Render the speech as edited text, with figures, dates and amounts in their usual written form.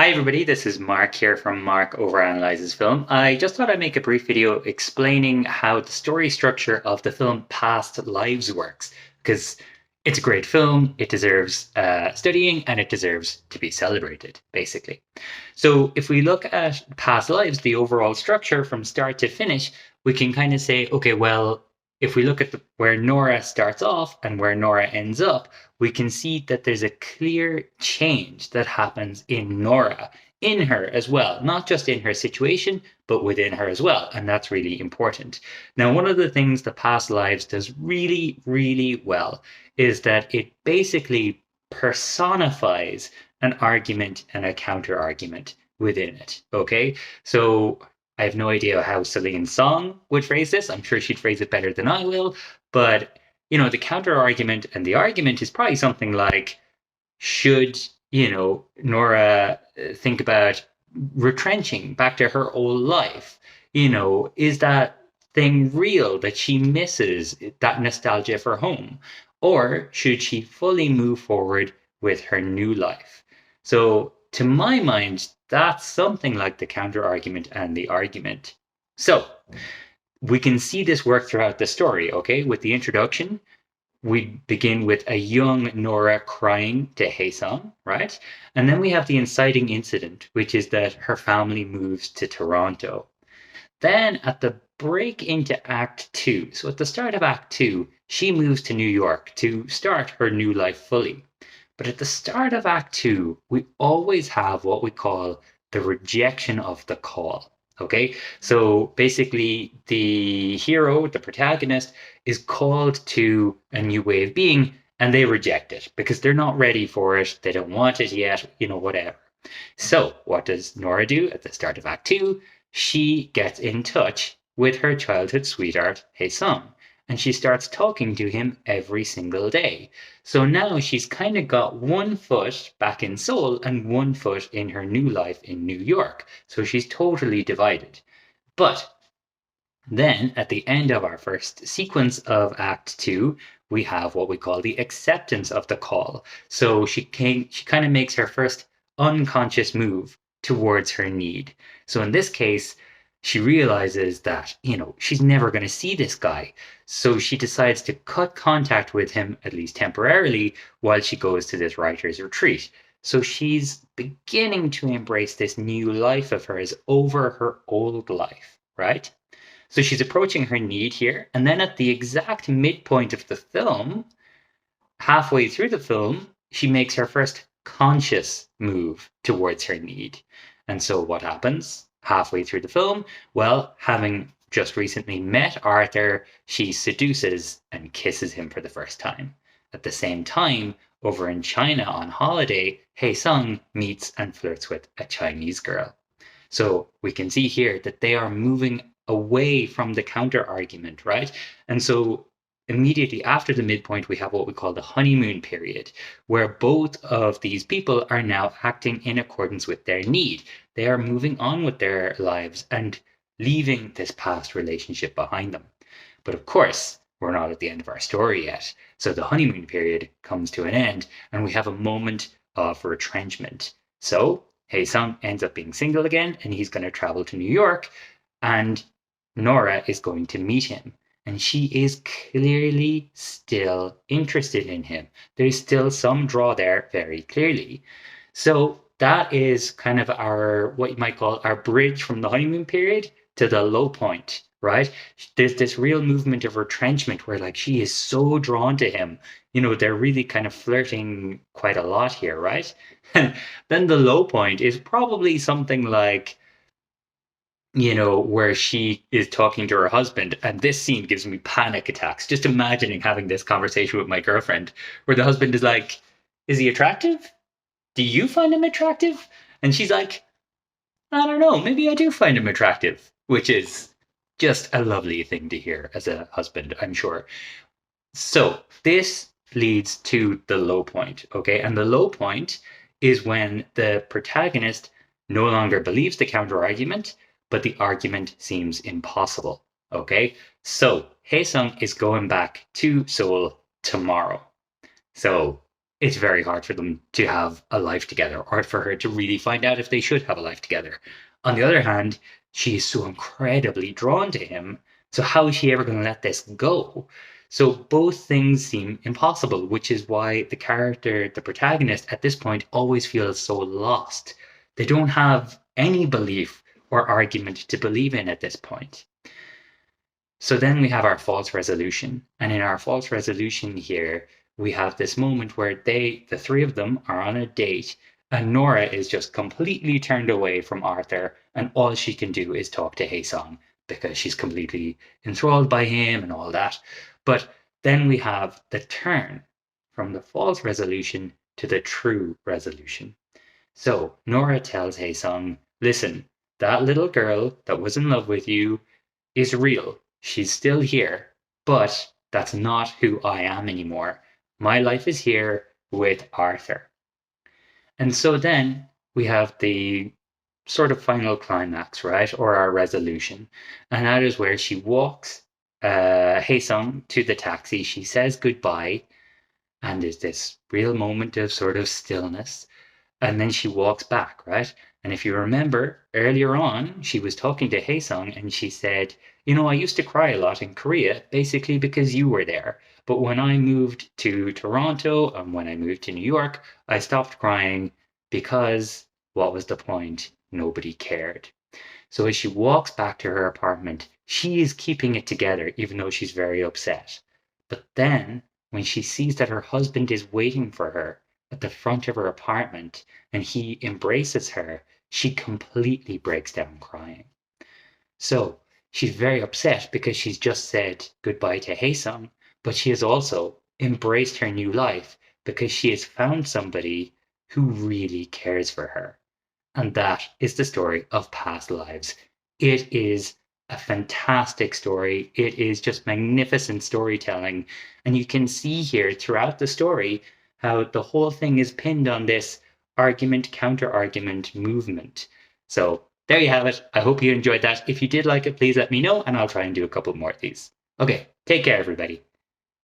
Hi everybody, this is Mark here from Mark Overanalyses Film. I just thought I'd make a brief video explaining how the story structure of the film Past Lives works, because it's a great film, it deserves studying, and it deserves to be celebrated, basically. So if we look at Past Lives, the overall structure from start to finish, we can kind of say, okay, well, if we look at where Nora starts off and where Nora ends up, we can see that there's a clear change that happens in Nora, in her as well, not just in her situation, but within her as well. And that's really important. Now, one of the things the Past Lives does really, really well is that it basically personifies an argument and a counter argument within it. Okay. So I have no idea how Celine Song would phrase this. I'm sure she'd phrase it better than I will. But, the counter argument and the argument is probably something like, should, Nora think about retrenching back to her old life? Is that thing real that she misses that nostalgia for home? Or should she fully move forward with her new life? So, to my mind, that's something like the counter argument and the argument. So, we can see this work throughout the story, okay? With the introduction, we begin with a young Nora crying to Haesung, right? And then we have the inciting incident, which is that her family moves to Toronto. Then at the break into Act Two, so at the start of Act Two, she moves to New York to start her new life fully. But at the start of Act Two, we always have what we call the rejection of the call. Okay, so basically, the hero, the protagonist, is called to a new way of being, and they reject it because they're not ready for it. They don't want it yet, whatever. So, what does Nora do at the start of Act Two? She gets in touch with her childhood sweetheart, Haesung, and she starts talking to him every single day. So now she's kind of got one foot back in Seoul and one foot in her new life in New York. So she's totally divided. But then at the end of our first sequence of Act Two, we have what we call the acceptance of the call. So she kind of makes her first unconscious move towards her need. So in this case, she realizes that, she's never going to see this guy. So she decides to cut contact with him, at least temporarily, while she goes to this writer's retreat. So she's beginning to embrace this new life of hers over her old life, right? So she's approaching her need here. And then at the exact midpoint of the film, halfway through the film, she makes her first conscious move towards her need. And so what happens halfway through the film? Well, having just recently met Arthur, she seduces and kisses him for the first time. At the same time, over in China on holiday, Haesung meets and flirts with a Chinese girl. So we can see here that they are moving away from the counter argument, right? And so immediately after the midpoint, we have what we call the honeymoon period, where both of these people are now acting in accordance with their need. They are moving on with their lives and leaving this past relationship behind them. But of course, we're not at the end of our story yet. So the honeymoon period comes to an end, and we have a moment of retrenchment. So Haesung ends up being single again, and he's going to travel to New York, and Nora is going to meet him. And she is clearly still interested in him. There's still some draw there very clearly. So that is kind of what you might call our bridge from the honeymoon period to the low point, right? There's this real movement of retrenchment where like she is so drawn to him. They're really kind of flirting quite a lot here, right? And then the low point is probably something like, where she is talking to her husband. And this scene gives me panic attacks. Just imagining having this conversation with my girlfriend where the husband is like, is he attractive? Do you find him attractive? And she's like, I don't know, maybe I do find him attractive, which is just a lovely thing to hear as a husband, I'm sure. So this leads to the low point, okay? And the low point is when the protagonist no longer believes the counter argument, but the argument seems impossible, okay? So Haesung is going back to Seoul tomorrow. So it's very hard for them to have a life together or for her to really find out if they should have a life together. On the other hand, she is so incredibly drawn to him. So, how is she ever going to let this go? So, both things seem impossible, which is why the character, the protagonist, at this point always feels so lost. They don't have any belief or argument to believe in at this point. So then we have our false resolution. And in our false resolution here, we have this moment where the three of them, are on a date, and Nora is just completely turned away from Arthur, and all she can do is talk to Haesung because she's completely enthralled by him and all that. But then we have the turn from the false resolution to the true resolution. So Nora tells Haesung, listen, that little girl that was in love with you is real. She's still here, but that's not who I am anymore. My life is here with Arthur. And so then we have the sort of final climax, right? Or our resolution. And that is where she walks Haesung to the taxi. She says goodbye. And there's this real moment of sort of stillness. And then she walks back, right? And if you remember earlier on, she was talking to Haesung and she said, you know, I used to cry a lot in Korea, basically because you were there. But when I moved to Toronto and when I moved to New York, I stopped crying because what was the point? Nobody cared. So as she walks back to her apartment, she is keeping it together, even though she's very upset. But then, when she sees that her husband is waiting for her at the front of her apartment and he embraces her, she completely breaks down crying. So she's very upset because she's just said goodbye to Haesung, but she has also embraced her new life because she has found somebody who really cares for her. And that is the story of Past Lives. It is a fantastic story. It is just magnificent storytelling. And you can see here throughout the story how the whole thing is pinned on this argument, counter argument movement. So there you have it. I hope you enjoyed that. If you did like it, please let me know and I'll try and do a couple more of these. Okay, take care, everybody.